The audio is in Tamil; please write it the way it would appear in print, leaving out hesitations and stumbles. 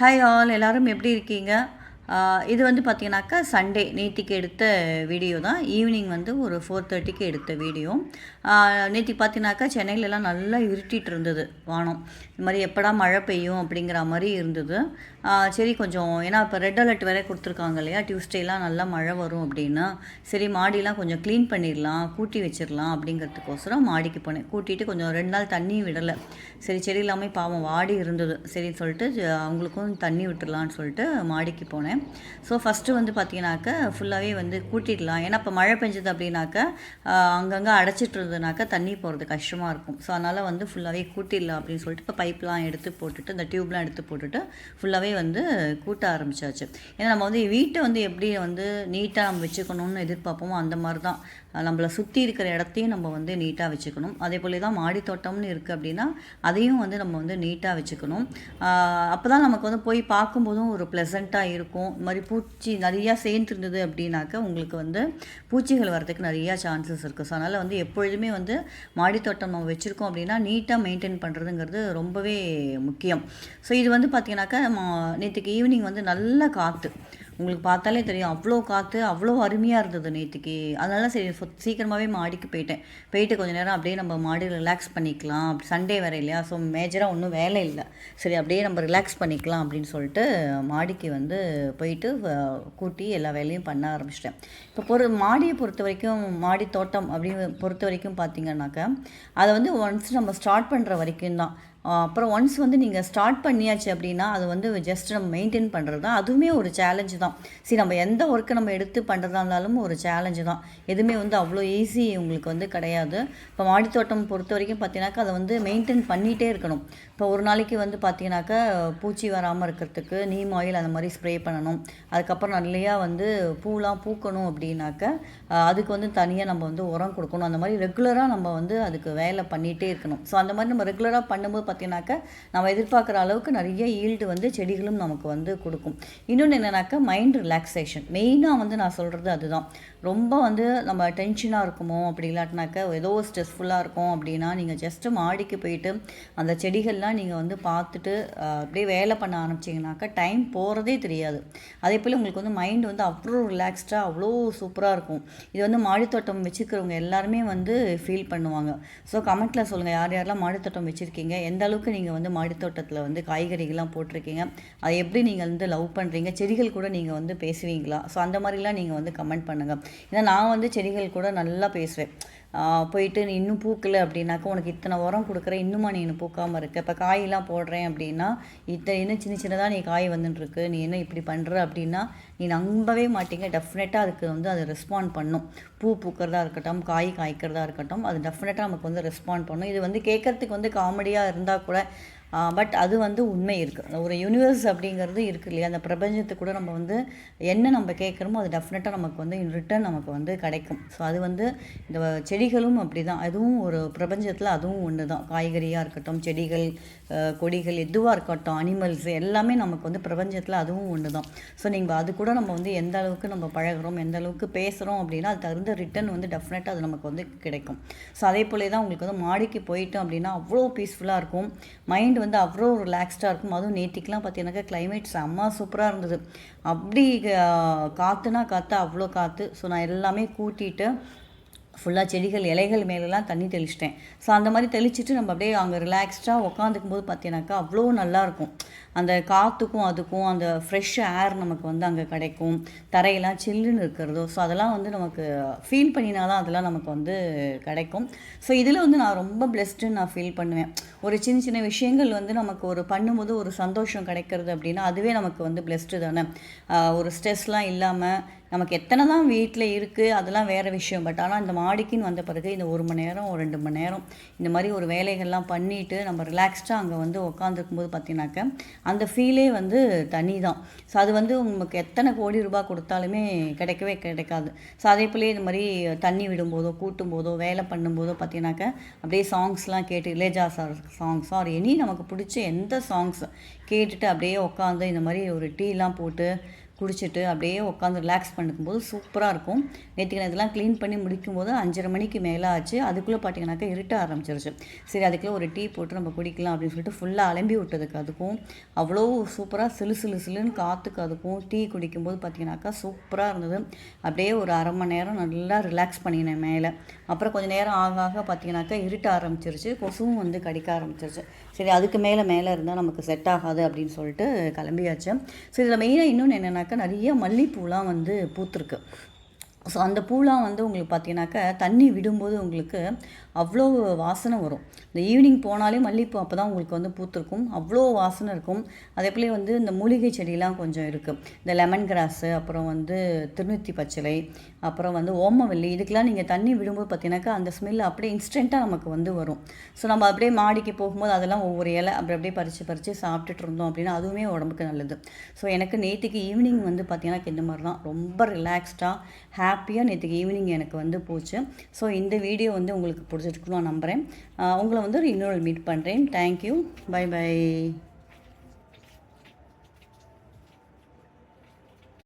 ஹாய் ஆல் எல்லாரும் எப்படி இருக்கீங்க? இது வந்து பார்த்தீங்கன்னாக்கா சண்டே நேத்திக்கு எடுத்த வீடியோ தான். ஈவினிங் வந்து ஒரு 4:30க்கு எடுத்த வீடியோ. நேத்திக்கு பார்த்தீங்கன்னாக்கா சென்னையிலலாம் நல்லா இருட்டிட்டு இருந்தது வானம். இந்த மாதிரி எப்படா மழை பெய்யும் அப்படிங்கிற மாதிரி இருந்தது. சரி கொஞ்சம் ஏன்னா இப்போ ரெட் அலர்ட் வேற கொடுத்துருக்காங்க இல்லையா, டியூஸ்டேலாம் நல்லா மழை வரும் அப்படின்னு. சரி மாடிலாம் கொஞ்சம் க்ளீன் பண்ணிடலாம், கூட்டி வச்சிடலாம் அப்படிங்கிறதுக்கோசரம் மாடிக்கு போனேன். கூட்டிட்டு கொஞ்சம் 2 நாள் தண்ணி விடலை. சரி செடி எல்லாமே பாவம் வாடி இருந்தது. சரின்னு சொல்லிட்டு அவங்களுக்கும் தண்ணி விட்டுடலான்னு சொல்லிட்டு மாடிக்கு போனேன். ஸோ ஃபஸ்ட்டு வந்து பார்த்தீங்கன்னாக்கா ஃபுல்லாகவே வந்து கூட்டிடலாம். ஏன்னா இப்போ மழை பெஞ்சது அப்படின்னாக்கா அங்கங்கே அடைச்சிட்டு இருந்ததுனாக்கா தண்ணி போகிறது கஷ்டமாக இருக்கும். ஸோ அதனால் வந்து ஃபுல்லாகவே கூட்டிடலாம் அப்படின்னு சொல்லிட்டு இப்போ பைப்லாம் எடுத்து போட்டுட்டு இந்த டியூப்லாம் எடுத்து போட்டுட்டு ஃபுல்லாகவே வந்து கூட்ட ஆரம்பிச்சாச்சு. ஏன்னா நம்ம வந்து வீட்டை வந்து எப்படி வந்து நீட்டாக நம்ம வச்சுக்கணும்னு எதிர்பார்ப்போமோ அந்த மாதிரி தான் நம்மளை சுற்றி இருக்கிற இடத்தையும் நம்ம வந்து நீட்டாக வச்சுக்கணும். அதே போல தான் மாடி தோட்டம்னு இருக்குது அப்படின்னா அதையும் வந்து நம்ம வந்து நீட்டாக வச்சுக்கணும். அப்போ தான் நமக்கு வந்து போய் பார்க்கும்போதும் ஒரு ப்ளசண்ட்டாக இருக்கும். இந்த மாதிரி பூச்சி நிறையா சேர்ந்துருந்தது அப்படின்னாக்கா உங்களுக்கு வந்து பூச்சிகள் வரதுக்கு நிறையா சான்சஸ் இருக்குது. ஸோ அதனால் வந்து எப்பொழுதுமே வந்து மாடி தோட்டம் நம்ம வச்சுருக்கோம் அப்படின்னா நீட்டாக மெயின்டைன் பண்ணுறதுங்கிறது ரொம்பவே முக்கியம். ஸோ இது வந்து பார்த்திங்கனாக்கா நேற்றுக்கு ஈவினிங் வந்து நல்ல காற்று, உங்களுக்கு பார்த்தாலே தெரியும் அவ்வளோ காற்று, அவ்வளோ அருமையாக இருந்தது நேற்றுக்கு. அதனால சரி சீக்கிரமாகவே மாடிக்கு போயிட்டு கொஞ்சம் நேரம் அப்படியே நம்ம மாடி ரிலாக்ஸ் பண்ணிக்கலாம். அப்படி சண்டே வேறு இல்லையா, ஸோ மேஜராக ஒன்றும் வேலை இல்லை, சரி அப்படியே நம்ம ரிலாக்ஸ் பண்ணிக்கலாம் அப்படின்னு சொல்லிட்டு மாடிக்கு வந்து போயிட்டு கூட்டி எல்லா வேலையும் பண்ண ஆரம்பிச்சிட்டேன். இப்போ மாடியை பொறுத்த வரைக்கும், மாடி தோட்டம் அப்படின்னு பொறுத்த வரைக்கும் பார்த்திங்கன்னாக்கா அதை வந்து ஒன்ஸ் நம்ம ஸ்டார்ட் பண்ணுற வரைக்கும் தான். அப்புறம் ஒன்ஸ் வந்து நீங்கள் ஸ்டார்ட் பண்ணியாச்சு அப்படின்னா அது வந்து ஜஸ்ட் நம்ம மெயின்டைன் பண்ணுறது தான், அதுவுமே ஒரு சேலஞ்சு தான். சரி நம்ம எந்த ஒர்க்கை நம்ம எடுத்து பண்ணுறதா இருந்தாலும் ஒரு சேலஞ்சு தான். எதுவுமே வந்து அவ்வளோ ஈஸி உங்களுக்கு வந்து கிடையாது. இப்போ மாடித்தோட்டம் பொறுத்த வரைக்கும் பார்த்தீங்கன்னாக்கா அதை வந்து மெயின்டைன் பண்ணிகிட்டே இருக்கணும். இப்போ ஒரு நாளைக்கு வந்து பார்த்தீங்கன்னாக்கா பூச்சி வராமல் இருக்கிறதுக்கு நீம் ஆயில் அந்த மாதிரி ஸ்ப்ரே பண்ணணும். அதுக்கப்புறம் நிறையா வந்து பூலாம் பூக்கணும் அப்படின்னாக்கா அதுக்கு வந்து தனியாக நம்ம வந்து உரம் கொடுக்கணும். அந்த மாதிரி ரெகுலராக நம்ம வந்து அதுக்கு வேலை பண்ணிகிட்டே இருக்கணும். ஸோ அந்த மாதிரி நம்ம ரெகுலராக பண்ணும்போது பார்த்தீங்கன்னாக்கா நம்ம எதிர்பார்க்குற அளவுக்கு நிறைய ஈல்டு வந்து செடிகளும் நமக்கு வந்து கொடுக்கும். இன்னொன்று என்னன்னாக்கா மைண்ட் ரிலாக்ஸேஷன் மெயினாக வந்து நான் சொல்கிறது அதுதான். ரொம்ப வந்து நம்ம டென்ஷனாக இருக்குமோ அப்படி இல்லாட்டினாக்கா ஏதோ ஸ்ட்ரெஸ்ஃபுல்லாக இருக்கும் அப்படின்னா நீங்கள் ஜஸ்ட்டு மாடிக்கு போயிட்டு அந்த செடிகள்லாம் நீங்கள் வந்து பார்த்துட்டு அப்படியே வேலை பண்ண ஆரம்பிச்சிங்கனாக்கா டைம் போகிறதே தெரியாது. அதே போல் உங்களுக்கு வந்து மைண்ட் வந்து அவ்வளோ ரிலாக்ஸ்டாக அவ்வளோ சூப்பராக இருக்கும். இது வந்து மாடித்தோட்டம் வச்சுக்கிறவங்க எல்லாருமே வந்து ஃபீல் பண்ணுவாங்க. ஸோ கமெண்ட்டில் சொல்லுங்கள் யார் யாரெல்லாம் மாடித்தோட்டம் வச்சுருக்கீங்க, எந்த அளவுக்கு நீங்கள் வந்து மாடித்தோட்டத்தில் வந்து காய்கறிகள்லாம் போட்டிருக்கீங்க, அதை எப்படி நீங்கள் வந்து லவ் பண்ணுறீங்க, செடிகள் கூட நீங்கள் வந்து பேசுவீங்களா? ஸோ அந்த மாதிரிலாம் நீங்கள் வந்து கமெண்ட் பண்ணுங்கள். ஏன்னா நான் வந்து செடிகள் கூட நல்லா பேசுவேன். போயிட்டு நீ இன்னும் பூக்கலை அப்படின்னாக்கா உனக்கு இத்தனை உரம் கொடுக்குறேன், இன்னுமா நீ இன்னும் பூக்காமல் இருக்க, இப்போ காயெல்லாம் போடுறேன் அப்படின்னா இன்னும் சின்ன சின்னதாக நீ காய் வந்துட்டுருக்கு, நீ என்ன இப்படி பண்ணுற அப்படின்னா நீ நம்பவே மாட்டீங்க. டெஃபினட்டாக அதுக்கு வந்து அது ரெஸ்பாண்ட் பண்ணும். பூக்கிறதா இருக்கட்டும், காய் காய்க்கிறதா இருக்கட்டும், அது டெஃபினட்டாக நமக்கு வந்து ரெஸ்பாண்ட் பண்ணும். இது வந்து கேட்குறதுக்கு வந்து காமெடியாக இருந்தால் கூட பட் அது வந்து உண்மை இருக்குது. ஒரு யூனிவர்ஸ் அப்படிங்கிறது இருக்குது இல்லையா, அந்த பிரபஞ்சத்துக்கு கூட நம்ம வந்து என்ன நம்ம கேட்குறோமோ அது டெஃபினட்டாக நமக்கு வந்து இன் ரிட்டர்ன் நமக்கு வந்து கிடைக்கும். ஸோ அது வந்து இந்த செடிகளும் அப்படி தான், அதுவும் ஒரு பிரபஞ்சத்தில் அதுவும் ஒன்று தான். காய்கறியாக இருக்கட்டும், செடிகள் கொடிகள் எதுவாக இருக்கட்டும், அனிமல்ஸ் எல்லாமே நமக்கு வந்து பிரபஞ்சத்தில் அதுவும் ஒன்று தான். ஸோ நீங்கள் அது கூட நம்ம வந்து எந்த அளவுக்கு நம்ம பழகிறோம், எந்த அளவுக்கு பேசுகிறோம் அப்படின்னா அது தகுந்த ரிட்டர்ன் வந்து டெஃபினட்டாக அது நமக்கு வந்து கிடைக்கும். ஸோ அதே போல தான் உங்களுக்கு வந்து மாடிக்கு போயிட்டோம் அப்படின்னா அவ்வளோ பீஸ்ஃபுல்லாக இருக்கும், மைண்ட் வந்து அவ்வளோ ரிலாக்ஸ்டாக இருக்கும். அதுவும் நேற்றுக்கெலாம் பார்த்தீங்கன்னாக்கா கிளைமேட் செம்ம சூப்பராக இருந்தது. அப்படி காற்றுனா காற்று, அவ்வளோ காற்று. ஸோ நான் எல்லாமே கூட்டிகிட்டு ஃபுல்லாக செடிகள் இலைகள் மேலெலாம் தண்ணி தெளிச்சிட்டேன். ஸோ அந்த மாதிரி தெளிச்சிட்டு நம்ம அப்படியே அங்கே ரிலாக்ஸ்டாக உட்காந்துக்கும் போது பார்த்தீங்கன்னாக்கா அவ்வளோ நல்லாயிருக்கும். அந்த காற்றுக்கும் அதுக்கும் அந்த ஃப்ரெஷ் ஏர் நமக்கு வந்து அங்கே கிடைக்கும். தரையெல்லாம் சில்லுன்னு இருக்கிறதோ, ஸோ அதெல்லாம் வந்து நமக்கு ஃபீல் பண்ணினா தான் அதெல்லாம் நமக்கு வந்து கிடைக்கும். ஸோ இதில் வந்து நான் ரொம்ப பிளெஸ்டுன்னு நான் ஃபீல் பண்ணுவேன். ஒரு சின்ன சின்ன விஷயங்கள் வந்து நமக்கு ஒரு பண்ணும்போது ஒரு சந்தோஷம் கிடைக்கிறது அப்படின்னா அதுவே நமக்கு வந்து பிளெஸ்டு தானே. ஒரு ஸ்ட்ரெஸ்லாம் இல்லாமல் நமக்கு எத்தனை தான் வீட்டில் இருக்குது அதெல்லாம் வேறு விஷயம். பட் ஆனால் இந்த மாடிக்குன்னு வந்த பிறகு இந்த 1 மணி நேரம் ஒரு 2 மணி நேரம் இந்த மாதிரி ஒரு வேலைகள்லாம் பண்ணிவிட்டு நம்ம ரிலாக்ஸ்டாக அங்கே வந்து உட்காந்துருக்கும்போது பார்த்தீங்கன்னாக்கா அந்த ஃபீலே வந்து தனி தான். ஸோ அது வந்து உங்களுக்கு எத்தனை கோடி ரூபாய் கொடுத்தாலுமே கிடைக்கவே கிடைக்காது. ஸோ அதே போலேயே இந்த மாதிரி தண்ணி விடும்போதோ கூட்டும் போதோ வேலை பண்ணும்போதோ பார்த்தீங்கன்னாக்கா அப்படியே சாங்ஸ்லாம் கேட்டு Ilaiyaraaja sir songs or any நமக்கு பிடிச்ச எந்த சாங்ஸ் கேட்டுட்டு அப்படியே உட்காந்து இந்த மாதிரி ஒரு டீலாம் போட்டு குடிச்சிட்டு அப்படியே உட்காந்து ரிலாக்ஸ் பண்ணும்போது சூப்பராக இருக்கும். நேற்றுக்கு நான் இதெல்லாம் க்ளீன் பண்ணி முடிக்கும்போது 5:30 மணிக்கு மேலே ஆச்சு. அதுக்குள்ளே பார்த்தீங்கன்னாக்கா இருட்ட ஆரம்பிச்சிருச்சு. சரி அதுக்குள்ளே ஒரு டீ போட்டு நம்ம குடிக்கலாம் அப்படின்னு சொல்லிட்டு ஃபுல்லாக அலம்பி விட்டதுக்கு அதுக்கும் அவ்வளோ சூப்பராக சிலுன்னு காற்றுக்கு அதுக்கும் டீ குடிக்கும்போது பார்த்தீங்கன்னாக்கா சூப்பராக இருந்தது. அப்படியே ஒரு 1/2 மணி நேரம் நல்லா ரிலாக்ஸ் பண்ணினேன் மேலே. அப்புறம் கொஞ்சம் நேரம் ஆக ஆக பார்த்தீங்கன்னாக்கா இருட்ட ஆரம்பிச்சிருச்சு. கொசுவும் வந்து கடிக்க ஆரம்பிச்சிருச்சு. சரி அதுக்கு மேலே இருந்தால் நமக்கு செட் ஆகாது அப்படின்னு சொல்லிட்டு கிளம்பியாச்சு. ஸோ இதில் மெயினாக இன்னொன்று என்னென்னாக்கா நிறைய மல்லிகைப்பூலாம் வந்து பூத்துருக்கு. ஸோ அந்த பூலாம் வந்து உங்களுக்கு பார்த்தீங்கன்னாக்கா தண்ணி விடும்போது உங்களுக்கு அவ்வளோ வாசனை வரும். இந்த ஈவினிங் போனாலே மல்லிகைப்பூ அப்போ தான் உங்களுக்கு வந்து பூத்திருக்கும். அவ்வளோ வாசனை இருக்கும். அதே போல் வந்து இந்த மூலிகை செடியெலாம் கொஞ்சம் இருக்குது. இந்த லெமன் கிராஸு, அப்புறம் வந்து திருநித்தி பச்சிலை, அப்புறம் வந்து ஓமவல்லி, இதுக்கெலாம் நீங்கள் தண்ணி விடும்போது பார்த்தீங்கன்னாக்கா அந்த ஸ்மெல் அப்படியே இன்ஸ்டண்ட்டாக நமக்கு வந்து வரும். ஸோ நம்ம அப்படியே மாடிக்கு போகும்போது அதெல்லாம் ஒவ்வொரு இலை அப்படியே பறித்து சாப்பிட்டுட்டு இருந்தோம் அப்படின்னா அதுவுமே உடம்புக்கு நல்லது. ஸோ எனக்கு நேற்றுக்கு ஈவினிங் வந்து பார்த்தீங்கன்னா இந்த மாதிரி தான் ரொம்ப ரிலாக்ஸ்டாக ஹாப்பியாக நேற்றுக்கு ஈவினிங் எனக்கு வந்து போச்சு. ஸோ இந்த வீடியோ வந்து உங்களுக்கு பிடிச்சிருக்குன்னு நான் நம்புகிறேன். உங்களை வந்து இன்னொரு மீட் பண்ணுறேன். தேங்க்யூ. பை.